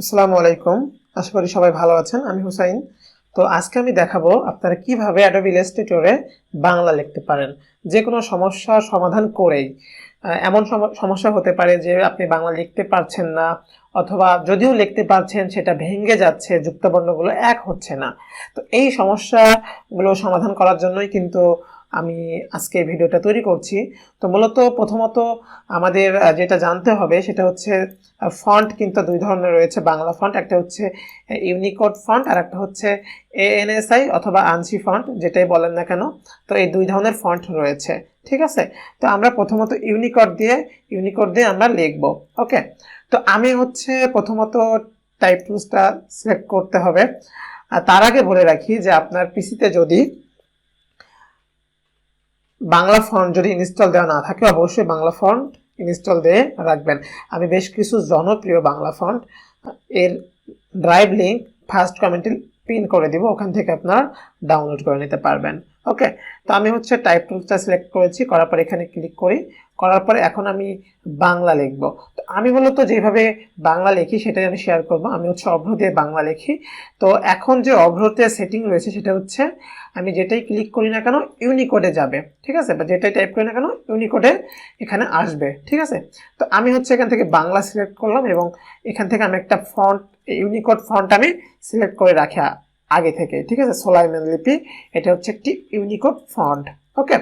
আসসালামু আলাইকুম। আশা করি সবাই ভালো আছেন। আমি হুসাইন। তো আজকে আমি দেখাবো আপনারা কিভাবে অ্যাডোবি ইলাস্ট্রেটরে বাংলা লিখতে পারেন। যে কোনো সমস্যার সমাধান করেই। এমন সমস্যা হতে পারে যে আপনি বাংলা লিখতে পারছেন না, অথবা যদিও লিখতে পারছেন সেটা ভেঙে যাচ্ছে, যুক্তবর্ণগুলো এক হচ্ছে না। তো এই সমস্যাগুলো সমাধান করার জন্যই কিন্তু আমি আজকে এই ভিডিওটা তৈরি করছি। তো মূলত প্রথমত আমাদের যেটা জানতে হবে সেটা হচ্ছে ফন্ট কিন্তু দুই ধরনের রয়েছে বাংলা ফন্ট। একটা হচ্ছে ইউনিকোড ফন্ট আর একটা হচ্ছে এএনএসআই অথবা আনসি ফন্ট, যেটাই বলেন না কেন। তো এই দুই ধরনের ফন্ট রয়েছে, ঠিক আছে। তো আমরা প্রথমত ইউনিকোড দিয়ে আমরা লিখব। ওকে, তো আমি হচ্ছে প্রথমত টাইপ টুলসটা সিলেক্ট করতে হবে। আর তার আগে বলে রাখি যে আপনার পিসিতে যদি বাংলা ফন্ট যদি ইনস্টল দেওয়া না থাকে, অবশ্যই বাংলা ফন্ট ইনস্টল দিয়ে রাখবেন। আমি বেশ কিছু জনপ্রিয় বাংলা ফন্ট এর ড্রাইভ লিঙ্ক ফার্স্ট কমেন্টে পিন করে দিব, ওখান থেকে আপনারা ডাউনলোড করে নিতে পারবেন। ওকে, তো আমি হচ্ছে টাইপ টুলসটা সিলেক্ট করেছি, করার পর এখানে ক্লিক করি। করার পরে এখন আমি বাংলা লিখব। তো আমি মূলত যেভাবে বাংলা লিখি সেটাই আমি শেয়ার করব। আমি হচ্ছে অভ্র দিয়ে বাংলা লিখি। তো এখন যে অভ্রতে সেটিং রয়েছে সেটা হচ্ছে আমি যেটাই ক্লিক করি না কেন ইউনিকোডে যাবে, ঠিক আছে, বা যেটাই টাইপ করি না কেন ইউনিকোডে এখানে আসবে, ঠিক আছে। তো আমি হচ্ছে এখান থেকে বাংলা সিলেক্ট করলাম এবং এখান থেকে আমি একটা ফন্ট, ইউনিকোড ফন্ট আমি সিলেক্ট করে রাখি আগে থেকে, ঠিক আছে। সোলাইমান লিপি, এটা হচ্ছে একটি ইউনিকোড ফন্ট। ওকে,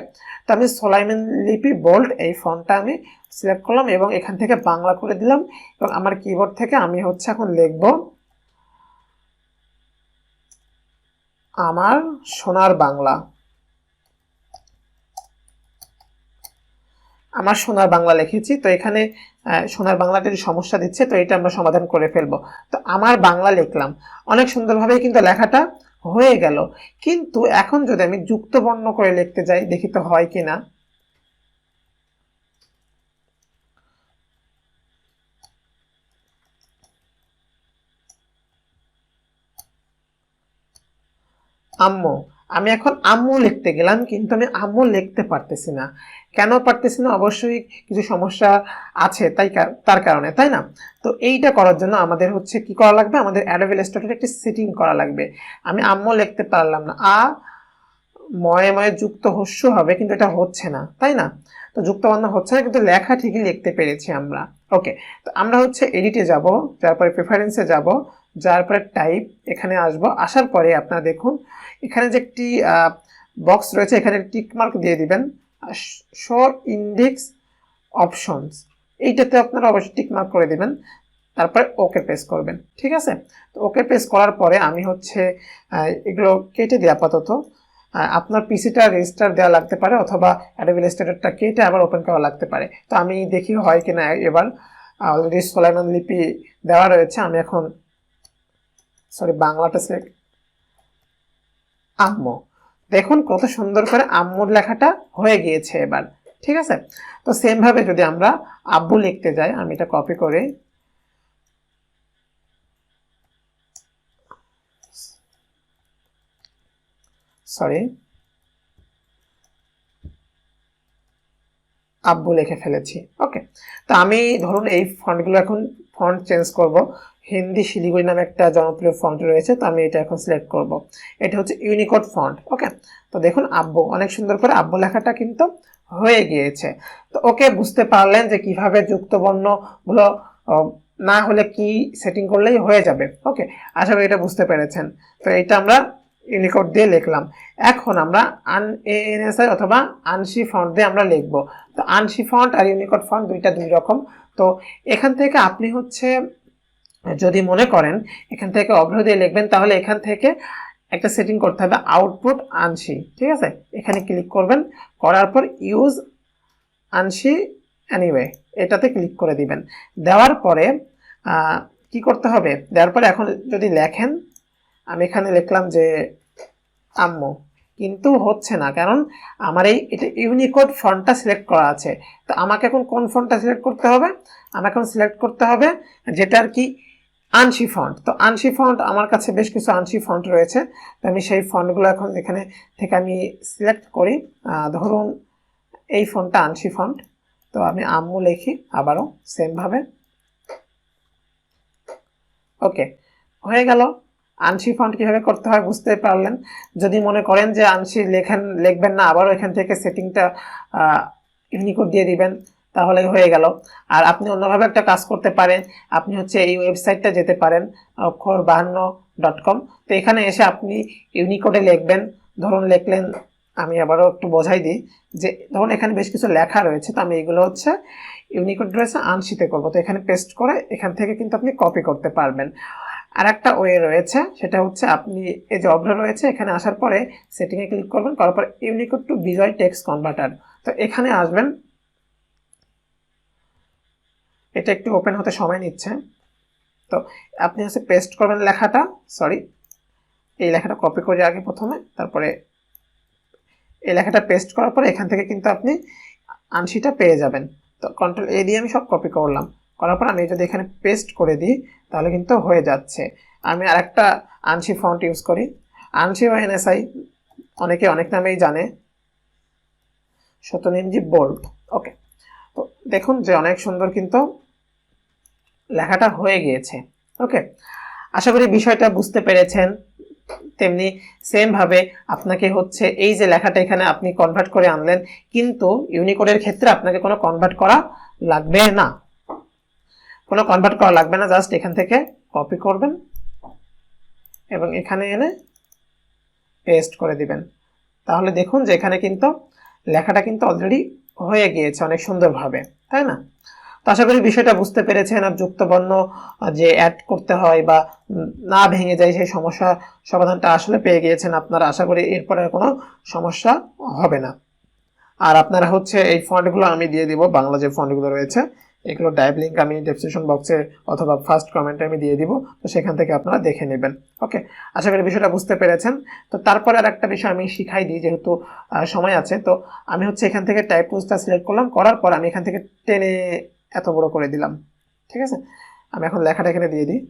তো আমি সোলাইমান লিপি বোল্ড এই ফন্টটা আমি সিলেক্ট করলাম এবং এখান থেকে বাংলা করে দিলাম। এবং আমার কিবোর্ড থেকে আমি হচ্ছে এখন লিখব আমার সোনার বাংলা। আমার সোনার বাংলা লিখেছি। তো এখানে সোনার বাংলাটির সমস্যা দিচ্ছে, তো এটা আমরা সমাধান করে ফেলবো। তো আমার বাংলা লিখলাম, অনেক সুন্দরভাবে কিন্তু লেখাটা হয়ে গেল। কিন্তু এখন যদি আমি যুক্ত বর্ণ করে লিখতে যাই, দেখি তো হয় কিনা। আম্মু, আমি এখন আম্মু লিখতে গেলাম কিন্তু আমি আম্মু লিখতে পারতেছি না। কেন পারতেছি না? অবশ্যই কিছু সমস্যা আছে, তার কারণে, তাই না? তো এইটা করার জন্য আমাদের হচ্ছে কি করা লাগবে, আমাদের অ্যাডোবি ইলাস্ট্রেটরে একটি সেটিং করা লাগবে। আমি আম্মু লিখতে পারলাম না, ময়ে ময়ে যুক্ত হস্য হবে কিন্তু এটা হচ্ছে না, তাই না? তো যুক্ত বর্ণ হচ্ছে না কিন্তু লেখা ঠিকই লিখতে পেরেছি আমরা। ওকে, তো আমরা হচ্ছে এডিটে যাব, তারপরে প্রেফারেন্সে যাব, যার পরে টাইপ এখানে আসব। আসার পরে আপনারা দেখুন এখানে যে একটি বক্স রয়েছে, এখানে টিক মার্ক দিয়ে দিবেন, শো ইন্ডেক্স অপশনস, এইটাতে আপনারা অবশ্যই টিক মার্ক করে দিবেন। তারপরে ওকে প্রেস করবেন, ঠিক আছে। তো ওকে প্রেস করার পরে আমি হচ্ছে এগুলো কেটে দিই আপাতত। আপনার পিসিটা রেজিস্টার দেওয়া লাগতে পারে অথবা অ্যাডোবি ইলাস্ট্রেটরটা কেটে আবার ওপেন করা লাগতে পারে। তো আমি দেখি হয় কিনা। এবার অলরেডি সোলাইমান লিপি দেওয়া রয়েছে। আমি এখন বাংলাটা সিলেক্ট, আম্মু, দেখুন কত সুন্দর করে আম্মুর লেখাটা হয়ে গিয়েছে এবার, ঠিক আছে। তো সেম ভাবে যদি আমরা আব্বু লিখতে যাই, আমি এটা কপি করে, সরি, আব্বু লিখে ফেলেছি। ওকে, তো আমি ধরুন এই ফন্টগুলো এখন ফন্ট চেঞ্জ করব। হিন্দি শিলিগুড়ি নামে একটা জনপ্রিয় ফন্ট রয়েছে, তো আমি এটা এখন সিলেক্ট করব। এটা হচ্ছে ইউনিকোড ফন্ট। ওকে, তো দেখুন আব্বু, অনেক সুন্দর করে আব্বু লেখাটা কিন্তু হয়ে গিয়েছে। তো ওকে, বুঝতে পারলেন যে কিভাবে যুক্তবর্ণ গুলো না হলে কি সেটিং করলেই হয়ে যাবে। ওকে, আশা করি এটা বুঝতে পেরেছেন। তো এটা আমরা ইউনিকোড দিয়ে লিখলাম। এখন আমরা এএনএসআই অথবা আনসি ফন্ট দিয়ে আমরা লিখব। তো আনসি ফন্ট আর ইউনিকোড ফন্ট দুইটা দুই রকম। তো এখান থেকে আপনি হচ্ছে যদি মনে করেন এখান থেকে অভ্র দিয়ে লিখবেন, তাহলে এখান থেকে একটা সেটিং করতে হবে, আউটপুট আনসি, ঠিক আছে। এখানে ক্লিক করবেন, করার পর ইউজ আনসি এনিওয়ে, এটাতে ক্লিক করে দিবেন। দেওয়ার পরে কি করতে হবে, দেওয়ার পরে এখন যদি লেখেন, আমি এখানে লিখলাম যে আম্মু, কিন্তু হচ্ছে না, কারণ আমার এটা ইউনিকোড ফন্টটা সিলেক্ট করা আছে। তো আমাকে এখন কোন ফন্টটা সিলেক্ট করতে হবে, আমাকে এখন সিলেক্ট করতে হবে যেটা আর কি আনসি ফন্ট। তো আনসি ফন্ট আমার কাছে বেশ কিছু আনসি ফন্ট রয়েছে, তো আমি সেই ফন্টগুলো এখন এখানে থেকে আমি সিলেক্ট করি। ধরুন এই ফন্টটা আনসি ফন্ট, তো আমি আম্মু লিখি আবারও সেম ভাবে। ওকে, হয়ে গেল। আনসি ফন্ট কিভাবে করতে হয় বুঝতে পারলেন। যদি মনে করেন যে আনসি লিখবেন না, আবারও এখান থেকে সেটিংটা ইউনিকোড দিয়ে দিবেন, তাহলে হয়ে গেল। আর আপনি অন্যভাবে একটা কাজ করতে পারেন, আপনি হচ্ছে এই ওয়েবসাইটটা যেতে পারেন অক্ষর52.com। তো এখানে এসে আপনি ইউনিকোডে লিখবেন। ধরুন লিখলেন, আমি আবারও একটু বোঝাই দিই যে ধরুন এখানে বেশ কিছু লেখা রয়েছে, তো আমি এগুলো হচ্ছে ইউনিকোড রয়েছে আনসিতে করবো। তো এখানে পেস্ট করে এখান থেকে কিন্তু আপনি কপি করতে পারবেন। আর একটা ওয়ে রয়েছে, সেটা হচ্ছে আপনি এই যে অব্র রয়েছে এখানে আসার পরে সেটিংয়ে ক্লিক করবেন, করার পর Unicode two visual text converter. তো এখানে আসবেন, এটা একটু ওপেন হতে সময় নিচ্ছে। তো আপনি হচ্ছে পেস্ট করবেন লেখাটা, সরি এই লেখাটা কপি করে আগে প্রথমে, তারপরে এই লেখাটা পেস্ট করার পরে এখান থেকে কিন্তু আপনি আনসিটা পেয়ে যাবেন। তো কন্ট্রোল এ দিয়ে আমি সব কপি করলাম, করার পর আমি যদি এখানে পেস্ট করে দিই তাহলে কিন্তু হয়ে যাচ্ছে। আমি আরেকটা আনসি ফন্ট ইউজ করি, আনসি বা এনএসআই অনেকে অনেক নামেই জানে, শতনিমজি বোল্ড। ওকে, তো দেখুন যে অনেক সুন্দর কিন্তু লেখাটা হয়ে গিয়েছে। ওকে, আশা করি বিষয়টা বুঝতে পেরেছেন। তেমনি সেম ভাবে আপনাকে হচ্ছে এই যে লেখাটা এখানে আপনি কনভার্ট করে আনলেন, কিন্তু ইউনিকোডের ক্ষেত্রে আপনাকে কোনো কনভার্ট করা লাগবে না, কোনো কনভার্ট করা লাগবে না, জাস্ট এখান থেকে কপি করবেন এবং এখানে এনে পেস্ট করে দিবেন। তাহলে দেখুন যে এখানে কিন্তু লেখাটা কিন্তু অলরেডি হয়ে গিয়েছে অনেক সুন্দরভাবে, তাই না? তো আশা করি বিষয়টা বুঝতে পেরেছেন। আর যুক্তবর্ণ যে অ্যাড করতে হয় বা না ভেঙে যায় সেই সমস্যা সমাধানটা আসলে পেয়ে গিয়েছেন আপনারা। আশা করি এরপরে কোনো সমস্যা হবে না। আর আপনারা হচ্ছে এই ফন্টগুলো আমি দিয়ে দিব, বাংলা যে ফন্টগুলো রয়েছে এগুলো ডাইভ লিঙ্ক আমি ডেসক্রিপশন বক্সে অথবা ফার্স্ট কমেন্টে আমি দিয়ে দিব, তো সেখান থেকে আপনারা দেখে নেবেন। ওকে, আশা করি বিষয়টা বুঝতে পেরেছেন। তো তারপরে আর একটা বিষয় আমি শিখাই দিই, যেহেতু সময় আছে। তো আমি হচ্ছে এখান থেকে টাইপ টুলসটা সিলেক্ট করলাম, করার পর আমি এখান থেকে টেনে এত বড় করে দিলাম। ঠিক আছে, আমি এখন লেখাটা এখানে দিয়ে দিই।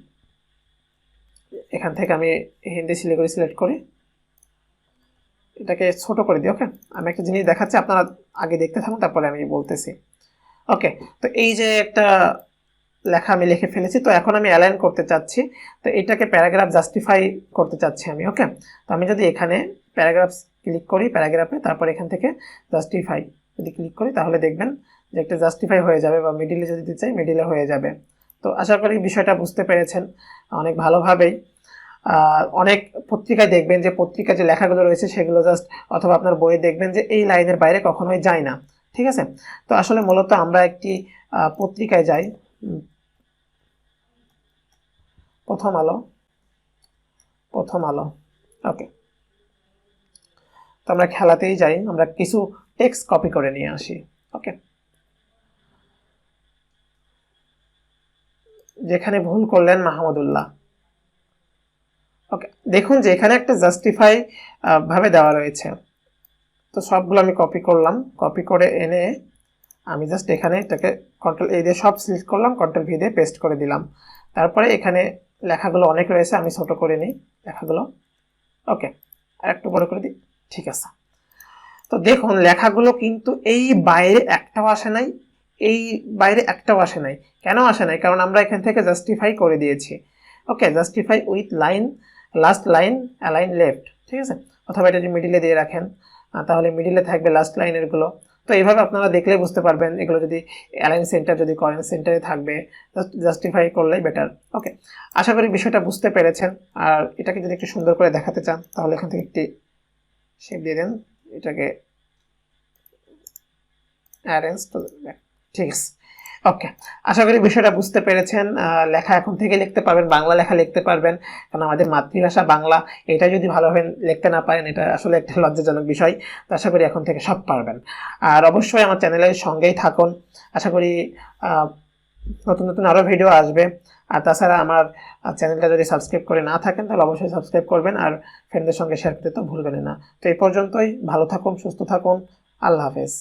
এখান থেকে আমি হিন্দি শিলিগুড়ি সিলেক্ট করি, এটাকে ছোট করে দিই। ওকে, আমি একটা জিনিস দেখাচ্ছি, আপনারা আগে দেখতে থাকুন, তারপরে আমি বলতেছি। ওকে, তো এই যে একটা লেখা আমি লিখে ফেলেছি, তো এখন আমি অ্যালাইন করতে চাচ্ছি, তো এটাকে প্যারাগ্রাফ জাস্টিফাই করতে চাচ্ছি আমি। ওকে, তো আমি যদি এখানে প্যারাগ্রাফ ক্লিক করি, প্যারাগ্রাফে, তারপর এখান থেকে জাস্টিফাই যদি ক্লিক করি তাহলে দেখবেন যে একটা জাস্টিফাই হয়ে যাবে, বা মিডিলে যদি দিতে চাই মিডিলে হয়ে যাবে। তো আশা করি বিষয়টা বুঝতে পেরেছেন অনেক ভালোভাবেই। অনেক পত্রিকায় দেখবেন যে পত্রিকায় যে লেখাগুলো রয়েছে সেগুলো জাস্ট, অথবা আপনার বইয়ে দেখবেন যে এই লাইনের বাইরে কখনোই যায় না। ঠিক আছে, তো আসলে মূলত আমরা একটি পত্রিকায় যাই, প্রথম আলো, প্রথম আলো। ওকে, তো আমরা খেলাতেই যাই, আমরা কিছু টেক্সট কপি করে নিয়ে আসি। ওকে, যেখানে ভুল করলেন মাহমুদুল্লাহ। ওকে, দেখুন যে এখানে একটা জাস্টিফাই ভাবে দেওয়া রয়েছে। তো সবগুলো আমি কপি করলাম, কপি করে এনে আমি জাস্ট এখানে এটাকে কন্ট্রোল এ দিয়ে সব সিলেক্ট করলাম, কন্ট্রোল ভি দিয়ে পেস্ট করে দিলাম। তারপরে এখানে লেখাগুলো অনেক রয়েছে, আমি ছোট করে নিই লেখাগুলো। ওকে, আর একটু বড় করে দিই। ঠিক আছে, তো দেখুন লেখাগুলো কিন্তু এই বাইরে একটাও আসে নাই, এই বাইরে একটাও আসে নাই। কেন আসে নাই? কারণ আমরা এখান থেকে জাস্টিফাই করে দিয়েছি। Okay, justify with line, last line align left. ঠিক আছে, অথবা এটা যদি মিডিলে দিয়ে রাখেন তাহলে মিডিলে থাকবে লাস্ট লাইনের গুলো। তো এইভাবে আপনারা দেখলে বুঝতে পারবেন, এগুলো যদি অ্যালাইন সেন্টার যদি করেন সেন্টারে থাকবে, জাস্টিফাই করলেই বেটার। ওকে, আশা করি বিষয়টা বুঝতে পেরেছেন। আর এটাকে যদি একটু সুন্দর করে দেখাতে চান তাহলে এখান থেকে একটি শেপ দিয়ে দেন, এটাকে অ্যারেঞ্জ তো, ঠিক আছে। ওকে, আশা করি বিষয়টা বুঝতে পেরেছেন। লেখা এখন থেকে লিখতে পারবেন, বাংলা লেখা লিখতে পারবেন, কারণ আমাদের মাতৃভাষা বাংলা। এটা যদি ভালোভাবে লিখতে না পারেন এটা আসলে একটা লজ্জাজনক বিষয়। তো আশা করি এখন থেকে সব পারবেন। আর অবশ্যই আমার চ্যানেলের সঙ্গেই থাকুন, আশা করি নতুন নতুন আরও ভিডিও আসবে। আর তাছাড়া আমার চ্যানেলটা যদি সাবস্ক্রাইব করে না থাকেন তাহলে অবশ্যই সাবস্ক্রাইব করবেন, আর ফ্রেন্ডদের সঙ্গে শেয়ার করতে তো ভুলবেন না। তো এই পর্যন্তই, ভালো থাকুন, সুস্থ থাকুন, আল্লাহ হাফেজ।